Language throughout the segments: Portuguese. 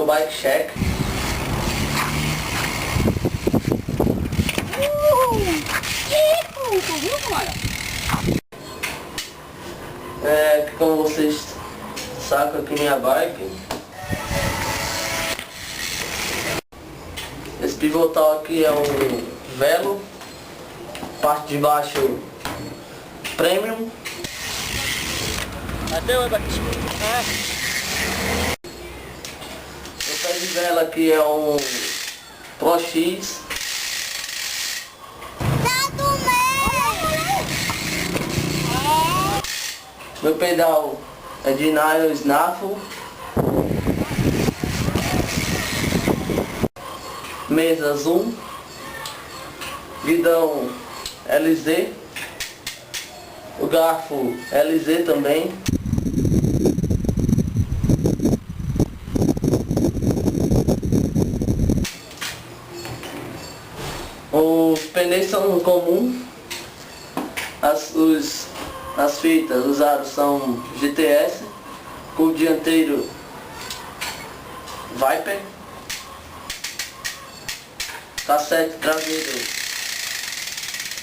Bike Check. Como vocês sacam aqui minha bike, esse pivotal aqui é um Velo, parte de baixo Premium. Até o O pé de vela aqui é um Pro X. Meu pedal é de nylon snaffle. Mesa Zoom. Guidão LZ. O garfo LZ também. Os pneus são comuns. As fitas usadas são GTS, com o dianteiro Viper, cassete traseiro,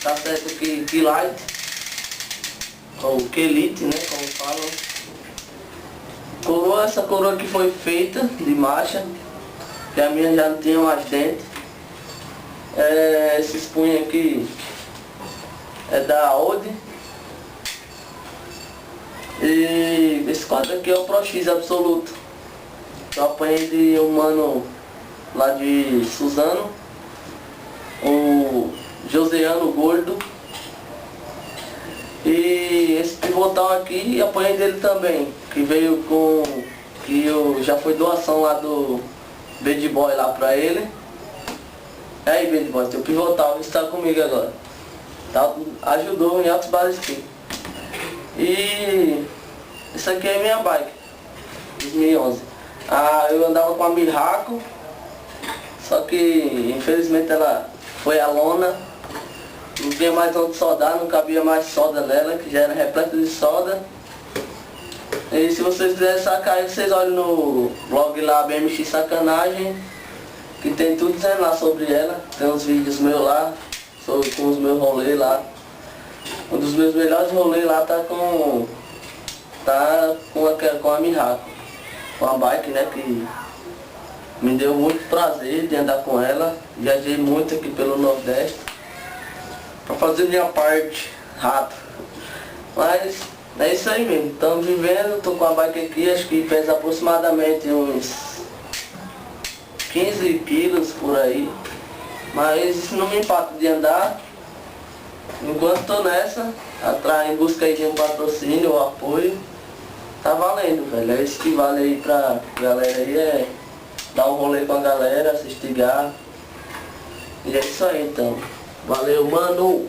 cassete Keylight, ou Kelite, né, como falam. Coroa, essa coroa aqui foi feita de marcha, que a minha já não tinha mais dente. Esses punhos aqui é da Audi. E esse quadro aqui é o Pro X absoluto. Eu apanhei de um mano lá de Suzano, o Joseano Gordo. E esse pivotal aqui apanhei dele também, que veio com... já foi doação lá do Bad Boy lá pra ele. Aí Bad Boy, tem o pivotal que está comigo agora. Tá, ajudou em altos bares aqui. E isso aqui é minha bike 2011. Eu andava com a Miraco, só que infelizmente ela foi a lona. Não tinha mais onde soldar, não cabia mais solda nela, que já era repleta de solda. E se vocês quiserem sacar, vocês olhem no blog lá, BMX Sacanagem, que tem tudo dizendo lá sobre ela. Tem uns vídeos meus lá, com os meus rolês lá. Um dos meus melhores rolês lá tá com a Miraco, com a bike, né, que me deu muito prazer de andar com ela. Viajei muito aqui pelo Nordeste pra fazer minha parte rápido. Mas é isso aí mesmo, estamos vivendo. Tô com a bike aqui, acho que pesa aproximadamente uns 15 quilos por aí, mas isso não me impacta de andar. Enquanto tô nessa, atrás em busca aí de um patrocínio ou apoio, tá valendo, velho. É isso que vale aí pra galera aí, é dar um rolê com a galera, assistir. E é isso aí então. Valeu, mano!